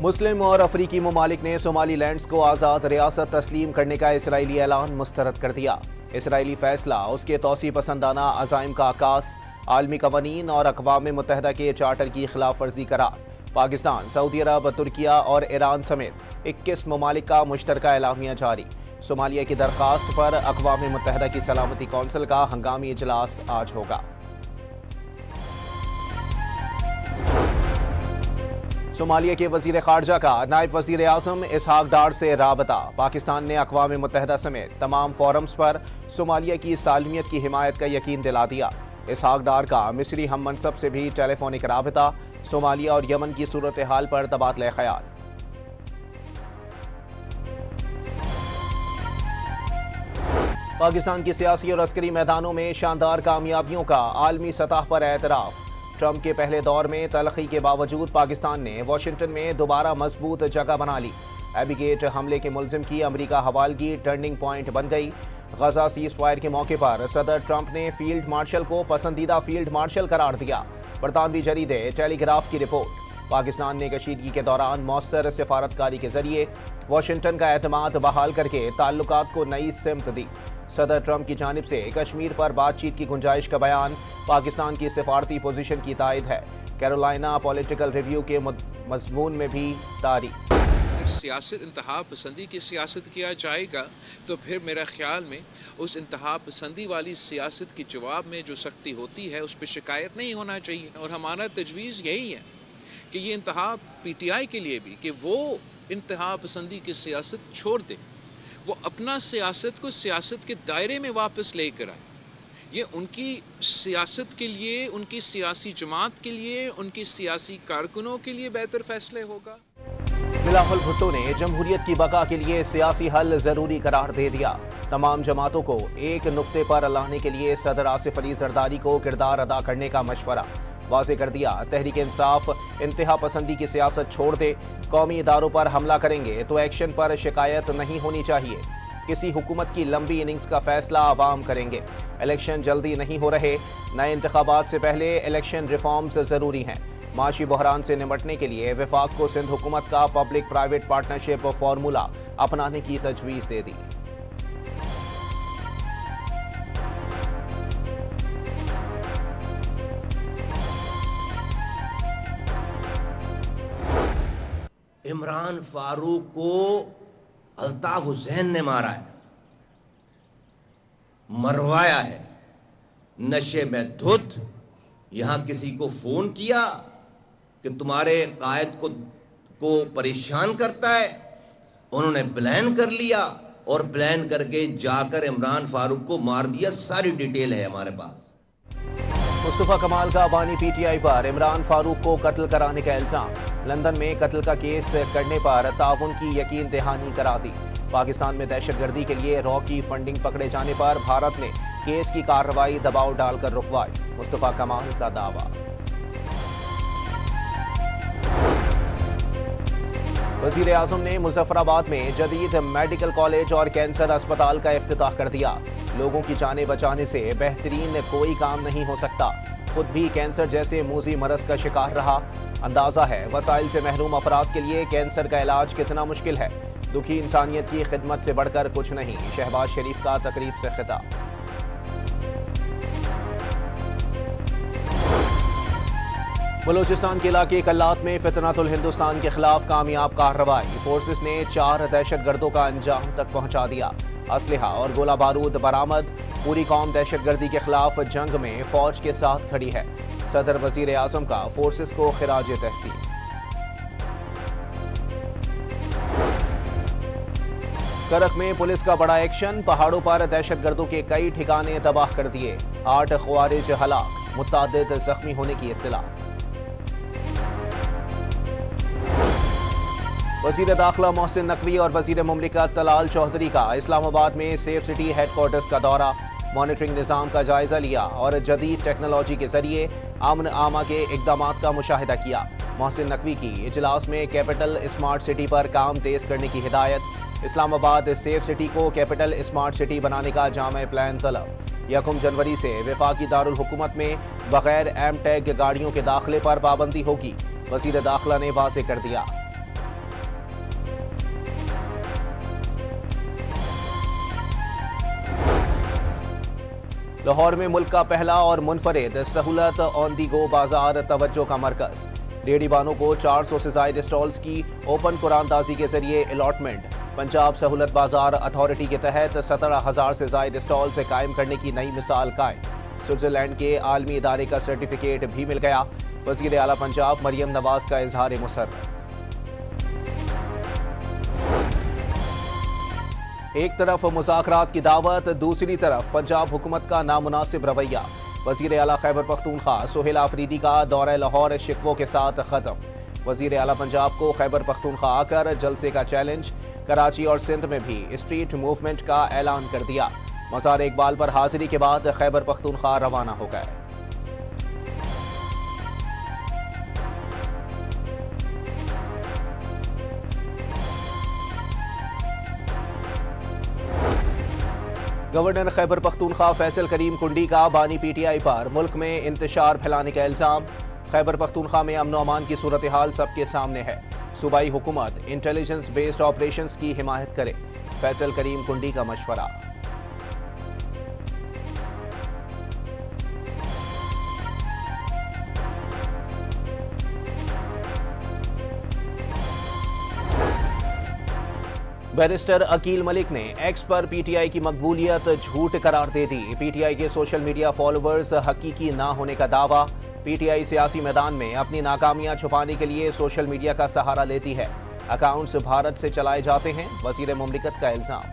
मुस्लिम और अफ्रीकी ममालिक ने सोमालीलैंड को आज़ाद रियासत तस्लीम करने का इसराइली ऐलान मुस्तरद कर दिया। इसराइली फैसला उसके तौसी पसंदाना अज़ाइम का आकास, आलमी कवानीन और अक़वाम मुत्तहिदा के चार्टर की खिलाफ वर्जी करार। पाकिस्तान, सऊदी अरब, तुर्किया और ईरान समेत 21 ममालिक का मुश्तरका एलामिया जारी। सोमालिया की दरख्वास्त पर अक़वाम मुत्तहिदा की सलामती कौंसिल का हंगामी इजलास आज होगा। सोमालिया के वजीर खारजा का नायब वजीर आज़म इसहाक डार से राबता। पाकिस्तान ने अक़वाम मुत्तहिदा समेत तमाम फोरम्स पर सोमालिया की सालमियत की हिमायत का यकीन दिला दिया। इसहाक डार का मिस्री हम मनसब से भी टेलीफोनिक राबता। सोमालिया और यमन की सूरत हाल पर तबादला ख्याल। पाकिस्तान की सियासी और अस्करी मैदानों में शानदार कामयाबियों का आलमी सतह पर एतराफ़। ट्रंप के पहले दौर में तलखी के बावजूद पाकिस्तान ने वाशिंगटन में दोबारा मजबूत जगह बना ली। एबीगेट हमले के मुलजिम की अमरीका हवालगी टर्निंग पॉइंट बन गई। गजा सीज फायर के मौके पर सदर ट्रंप ने फील्ड मार्शल को पसंदीदा फील्ड मार्शल करार दिया। बरतानवी जरीदे टेलीग्राफ की रिपोर्ट। पाकिस्तान ने कशीदगी के दौरान मौसर सिफारतकारी के जरिए वाशिंगटन का एतमाद बहाल करके ताल्लुकात को नई सिमत दी। सदर ट्रंप की जानिब से कश्मीर पर बातचीत की गुंजाइश का बयान पाकिस्तान की सिफारती पोजीशन की तायद है। कैरोलिना पॉलिटिकल रिव्यू के मजमून में भी तारीफ। अगर सियासत इंतहा पसंदी की सियासत किया जाएगा तो फिर मेरा ख्याल में उस इंतहा पसंदी वाली सियासत के जवाब में जो सख्ती होती है उस पर शिकायत नहीं होना चाहिए। और हमारा तजवीज़ यही है कि ये इंतहा PTI के लिए भी कि वो इंतहा पसंदी की सियासत छोड़ दे, वो अपना सियासत को सियासत के दायरे में वापस लेकर आए। ये उनकी सियासत के लिए, उनकी सियासी जमात के लिए, उनकी सियासी कारकुनों के लिए बेहतर फैसले होगा। बिलावल भुट्टो ने जमहूरियत की बका के लिए सियासी हल जरूरी करार दे दिया। तमाम जमातों को एक नुक्ते पर लाने के लिए सदर आसिफ अली जरदारी को किरदार अदा करने का मशवरा। वाज़े कर दिया, तहरीक इंसाफ इंतहा पसंदी की सियासत छोड़ दे। कौमी इदारों पर हमला करेंगे तो एक्शन पर शिकायत नहीं होनी चाहिए। किसी हुकूमत की लंबी इनिंग्स का फैसला आवाम करेंगे। इलेक्शन जल्दी नहीं हो रहे। नए इंतखाबात से पहले इलेक्शन रिफॉर्म्स जरूरी हैं। माशी बहरान से निपटने के लिए वफाक को सिंध हुकूमत का पब्लिक प्राइवेट पार्टनरशिप फार्मूला अपनाने की तजवीज़ दे दी। इमरान फारूक को अल्ताफ हुसैन ने मारा है, मरवाया है, नशे में धुत। यहां किसी को फोन किया कि तुम्हारे कायद को परेशान करता है, उन्होंने प्लान कर लिया और प्लान करके जाकर इमरान फारूक को मार दिया। सारी डिटेल है हमारे पास। मुस्तफा कमाल का बानी PTI पर इमरान फारूक को कत्ल कराने का इल्जाम। लंदन में कत्ल का केस करने पर ताउन की यकीन दहानी करा दी। पाकिस्तान में दहशतगर्दी के लिए रॉ की फंडिंग पकड़े जाने पर भारत ने केस की कार्रवाई दबाव डालकर रुकवाई। मुस्तफा कमाल का दावा। वजीर आज़म ने मुजफ्फराबाद में जदीद मेडिकल कॉलेज और कैंसर अस्पताल का इफ्तिताह कर दिया। लोगों की जानें बचाने से बेहतरीन कोई काम नहीं हो सकता। खुद भी कैंसर जैसे मूजी मरज का शिकार रहा। अंदाजा है वसाइल से महरूम अफराद के लिए कैंसर का इलाज कितना मुश्किल है। दुखी इंसानियत की खिदमत से बढ़कर कुछ नहीं। शहबाज शरीफ का तकरीब से खिताब। बलूचिस्तान के इलाके कल्लात में फितनातुल हिंदुस्तान के खिलाफ कामयाब कार्रवाई। फोर्सेस ने 4 दहशतगर्दों का अंजाम तक पहुंचा दिया। असलहा और गोला बारूद बरामद। पूरी कौम दहशतगर्दी के खिलाफ जंग में फौज के साथ खड़ी है। सदर वजीर आज़म का फोर्सेस को खिराज तहसीन। करक में पुलिस का बड़ा एक्शन। पहाड़ों पर दहशतगर्दों के कई ठिकाने तबाह कर दिए। 8 ख्वारिज हलाक, मुतअद्दिद जख्मी होने की इत्तला। वजीर दाखिला मोहसिन नकवी और वजीर मुमलिकत तलाल चौधरी का इस्लामाबाद में सेफ सिटी हेडक्वार्टर्स का दौरा। मॉनिटरिंग निज़ाम का जायजा लिया और जदीद टेक्नोलॉजी के जरिए अमन आमा के इक़दामात का मुशाहिदा किया। मोहसिन नकवी की इजलास में कैपिटल स्मार्ट सिटी पर काम तेज करने की हिदायत। इस्लामाबाद सेफ सिटी को कैपिटल स्मार्ट सिटी बनाने का जामे प्लान तलब। 1 जनवरी से वफाकी दारुल हुकूमत में बगैर एम टैग गाड़ियों के दाखिले पर पाबंदी होगी। वजीर दाखिला ने वाज़ेह कर दिया। लाहौर में मुल्क का पहला और मुनफरिद सहूलत ऑन दी गो बाजार तवज्जो का मरकज। रेहड़ी बानों को 400 से ज्यादा स्टॉल्स की ओपन कुरानदाजी के जरिए अलॉटमेंट। पंजाब सहूलत बाजार अथॉरिटी के तहत 17,000 से ज्यादा स्टॉल से कायम करने की नई मिसाल कायम। स्विट्जरलैंड के आलमी इदारे का सर्टिफिकेट भी मिल गया। वज़ीर आला पंजाब मरियम नवाज का इजहार मुसर्रत। एक तरफ मुज़ाकरात की दावत, दूसरी तरफ पंजाब हुकूमत का नामुनासिब रवैया। वज़ीर आला खैबर पख्तूनख्वा सोहेल आफरीदी का दौरा लाहौर शिकवों के साथ खत्म। वज़ीर आला पंजाब को खैबर पख्तूनख्वा आकर जलसे का चैलेंज। कराची और सिंध में भी स्ट्रीट मूवमेंट का ऐलान कर दिया। मज़ार इकबाल पर हाजिरी के बाद खैबर पख्तूनख्वा रवाना हो गए। गवर्नर खैबर पख्तूनख्वा फैसल करीम कुंडी का बानी पीटीआई पर मुल्क में इंतशार फैलाने का इल्जाम। खैबर पख्तूनख्वा में अमन अमान की सूरत हाल सबके सामने है। सूबाई हुकूमत इंटेलिजेंस बेस्ड ऑपरेशंस की हिमायत करे। फैसल करीम कुंडी का मशवरा। बैरिस्टर अकील मलिक ने एक्स पर पीटीआई की मकबूलियत झूठ करार दे दी। पीटीआई के सोशल मीडिया फॉलोअर्स हकीकी ना होने का दावा। पीटीआई सियासी मैदान में अपनी नाकामियां छुपाने के लिए सोशल मीडिया का सहारा लेती है। अकाउंट्स भारत से चलाए जाते हैं, वजीर मुमलिकत का इल्जाम।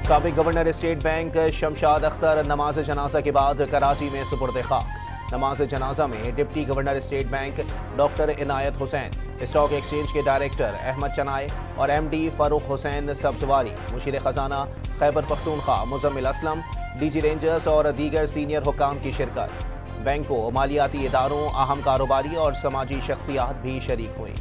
साबिक governor state bank Shamshad Akhtar नमाज जनाजा के बाद कराची में सुपुर्द खाक। नमाज जनाजा में deputy governor state bank doctor Inayat Hussain, stock exchange के डायरेक्टर अहमद चनाए और एमडी फारूक हुसैन सब्जवारी, मुशीर खजाना खैबर पख्तूनख्वा मुजम्मिल असलम, डीजी रेंजर्स और दीगर सीनियर हुक्काम की शिरकत। बैंकों, मालियाती इदारों, अहम कारोबारी और समाजी शख्सियात भी शरीक हुई।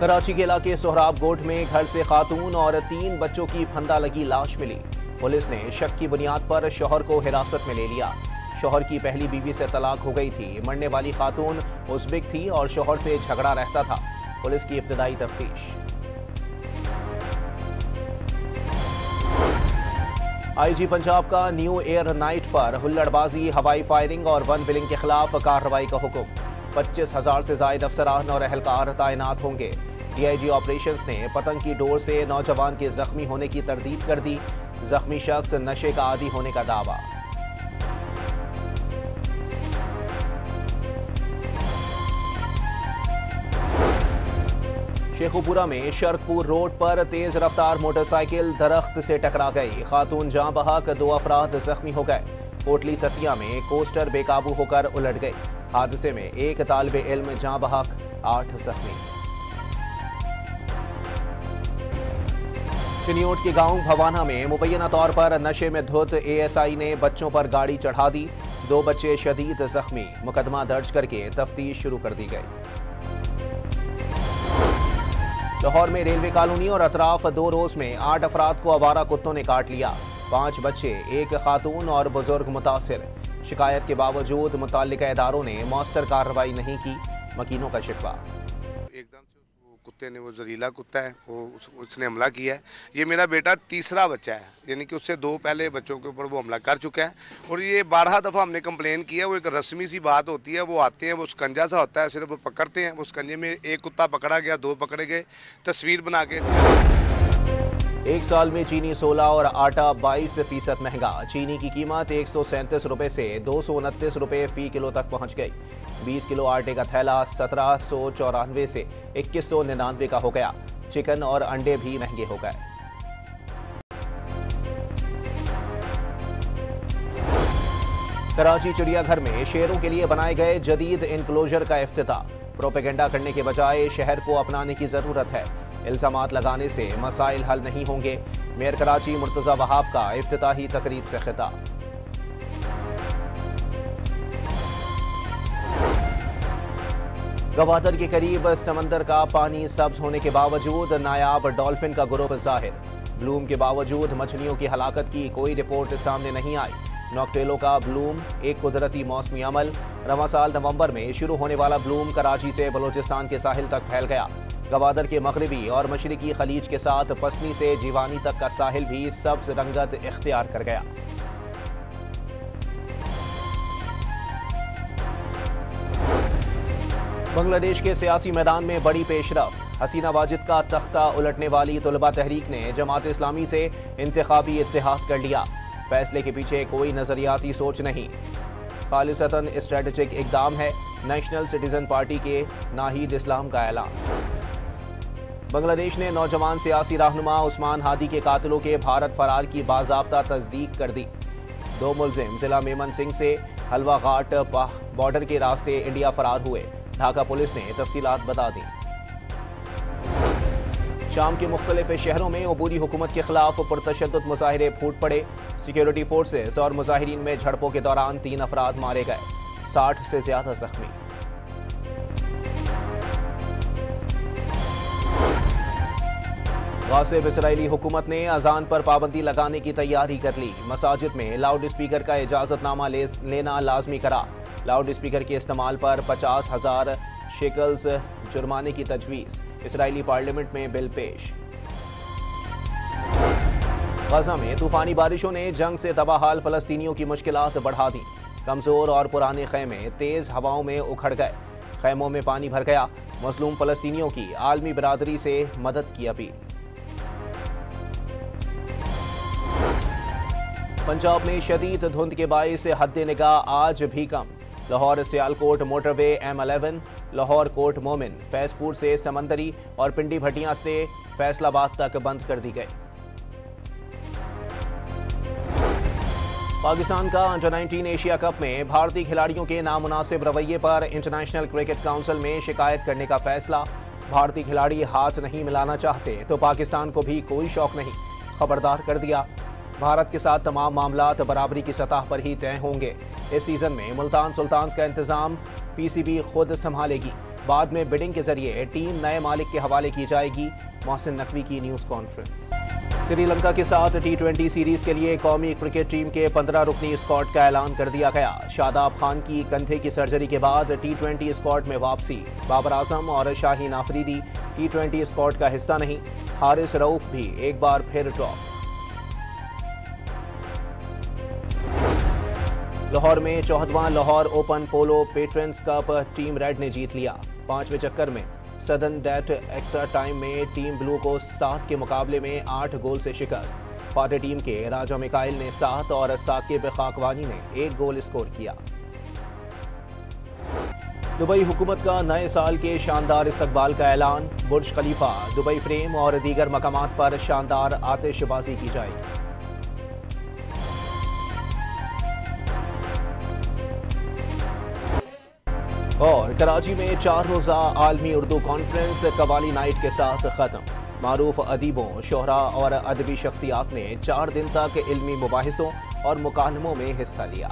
कराची के इलाके सोहराब गोट में घर से खातून और 3 बच्चों की फंदा लगी लाश मिली। पुलिस ने शक की बुनियाद पर शौहर को हिरासत में ले लिया। शौहर की पहली बीवी से तलाक हो गई थी। मरने वाली खातून उज़्बेक थी और शौहर से झगड़ा रहता था। पुलिस की इब्तिदाई तफ्तीश। आईजी पंजाब का न्यू एयर नाइट पर हुल्लड़बाजी, हवाई फायरिंग और वन बिलिंग के खिलाफ कार्रवाई का हुक्म। 25,000 से ज्यादा अफसरान और एहलकार तैनात होंगे। डीआईजी ऑपरेशंस ने पतंग की डोर से नौजवान के जख्मी होने की तरदीद कर दी। जख्मी शख्स नशे का आदी होने का दावा। शेखुपुरा में शर्कपुर रोड पर तेज रफ्तार मोटरसाइकिल दरख्त से टकरा गई। खातून जां बहक, 2 अफराद जख्मी हो गए। कोटली सतिया में कोस्टर बेकाबू होकर उलट गई। हादसे में 1 तालिब इल्म जां बहक, 8 जख्मी। चिनियोट के गांव भवाना में मुबैना तौर पर नशे में धुत एएसआई ने बच्चों पर गाड़ी चढ़ा दी। 2 बच्चे शदीद जख्मी। मुकदमा दर्ज करके तफ्तीश शुरू कर दी गई। लाहौर में रेलवे कॉलोनी और अतराफ 2 रोज में 8 अफराद को आवारा कुत्तों ने काट लिया। 5 बच्चे, 1 खातून और बुजुर्ग मुतासिर। शिकायत के बावजूद मुताल्लिका इदारों ने मौसर कार्रवाई नहीं की। मकीनों का शिकवा। एकदम से वो कुत्ते ने, वो जहरीला कुत्ता है, उसने हमला किया है। ये मेरा बेटा तीसरा बच्चा है, यानी कि उससे 2 पहले बच्चों के ऊपर वो हमला कर चुका है। और ये 12 दफ़ा हमने कंप्लेन किया। वो एक रस्मी सी बात होती है, वो आते हैं, वो स्कंजा सा होता है, सिर्फ वो पकड़ते हैं। वो स्कंजे में 1 कुत्ता पकड़ा गया, 2 पकड़े गए, तस्वीर बना के। 1 साल में चीनी 16 और आटा 22% महंगा। चीनी की कीमत 137 रुपये से 229 रुपये फ़ी किलो तक पहुंच गई। 20 किलो आटे का थैला 1794 से 2199 का हो गया। चिकन और अंडे भी महंगे हो गए। कराची चिड़ियाघर में शेरों के लिए बनाए गए जदीद इनक्लोजर का इफ्तिताह। प्रोपेगेंडा करने के बजाय शहर को अपनाने की जरूरत है। इल्जामात लगाने से मसाइल हल नहीं होंगे। मेयर कराची मुर्तजा वहाब का इफ्तिताही तकरीब से खिताब। गवादर के करीब समंदर का पानी सब्ज होने के बावजूद नायाब डॉल्फिन का ग्रुप जाहिर। ब्लूम के बावजूद मछलियों की हलाकत की कोई रिपोर्ट सामने नहीं आई। नॉकटेलों का ब्लूम एक कुदरती मौसमी अमल। रवां साल नवंबर में शुरू होने वाला ब्लूम कराची से बलूचिस्तान के साहिल तक फैल गया। गवादर के मगरबी और मशरिकी खलीज के साथ पसनी से जीवानी तक का साहिल भी सब्ज रंगत इख्तियार कर गया। बांग्लादेश के सियासी मैदान में बड़ी पेशरफ। हसीना वाजिद का तख्ता उलटने वाली तुलबा तहरीक ने जमात इस्लामी से इंतखाबी इत्तेहाद कर लिया। फैसले के पीछे कोई नजरियाती सोच नहीं, खालिसतन स्ट्रेटेजिक इकदाम है। नेशनल सिटीजन पार्टी के नाहिद इस्लाम का ऐलान। बांग्लादेश ने नौजवान सियासी रहनुमा उस्मान हादी के कातिलों के भारत फरार की बाज़ाब्ता तस्दीक कर दी। 2 मुलजिम जिला मेमन सिंह से हलवा घाट बॉर्डर के रास्ते इंडिया फरार हुए। ढाका पुलिस ने तफसीलात बता दी। शाम के मुख्तलिफ शहरों में अबूरी हुकूमत के खिलाफ पुरतशद्दुद मुजाहिरे फूट पड़े। सिक्योरिटी फोर्सेस और मुजाहिरीन में झड़पों के दौरान 3 अफराद मारे गए, 60 से ज्यादा जख्मी। गासिब इजरायली हुकूमत ने अजान पर पाबंदी लगाने की तैयारी कर ली। मसाजिद में लाउड स्पीकर का इजाजतनामा लेना लाजमी करा। लाउड स्पीकर के इस्तेमाल पर 50,000 शेकल्स जुर्माने की तजवीज़। इसराइली पार्लियामेंट में बिल पेश। गजा में तूफानी बारिशों ने जंग से तबाहाल फलस्तीनियों की मुश्किलात बढ़ा दी। कमजोर और पुराने खैमे तेज हवाओं में उखड़ गए, खैमों में पानी भर गया। मजलूम फलस्तीनियों की आलमी बिरादरी से मदद की अपील। पंजाब में शदीद धुंध के बाइस हद्दे निगाह आज भी कम। लाहौर सियालकोट मोटरवे M11, लाहौर कोट मोमिन, फैजपुर से समंदरी और पिंडी भटियां से फैसलाबाद तक बंद कर दी गई। पाकिस्तान का अंडर 19 एशिया कप में भारतीय खिलाड़ियों के नामुनासिब रवैये पर इंटरनेशनल क्रिकेट काउंसिल में शिकायत करने का फैसला। भारतीय खिलाड़ी हाथ नहीं मिलाना चाहते तो पाकिस्तान को भी कोई शौक नहीं, खबरदार कर दिया। भारत के साथ तमाम मामलात बराबरी की सतह पर ही तय होंगे। इस सीजन में मुल्तान सुल्तान्स का इंतजाम PCB खुद संभालेगी। बाद में बिडिंग के जरिए टीम नए मालिक के हवाले की जाएगी। मोहसिन नकवी की न्यूज़ कॉन्फ्रेंस। श्रीलंका के साथ T20 सीरीज के लिए कौमी क्रिकेट टीम के 15 रुकनी स्क्वाड का ऐलान कर दिया गया। शादाब खान की कंधे की सर्जरी के बाद T20 स्क्वाड में वापसी। बाबर आजम और शाहीन आफरीदी T20 स्क्वाड का हिस्सा नहीं। हारिस रऊफ भी एक बार फिर ड्रॉप। लाहौर में 14वां लाहौर ओपन पोलो पेट्रन्स कप टीम रेड ने जीत लिया। 5वें चक्कर में सदन डेथ एक्स्ट्रा टाइम में टीम ब्लू को 7 के मुकाबले में 8 गोल से शिकस्त। फाटे टीम के राजा मिकाइल ने 7 और साकिब खाकवानी ने 1 गोल स्कोर किया। दुबई हुकूमत का नए साल के शानदार इस्तकबाल का ऐलान। बुर्ज खलीफा, दुबई फ्रेम और दीगर मकामात पर शानदार आतिशबाजी की जाएगी। और कराची में 4 रोज़ा आलमी उर्दू कॉन्फ्रेंस कवाली नाइट के साथ ख़त्म। मारूफ अदीबों, शोहरा और अदबी शख्सियात ने 4 दिन तक इल्मी मुबाहिसों और मुकालमों में हिस्सा लिया।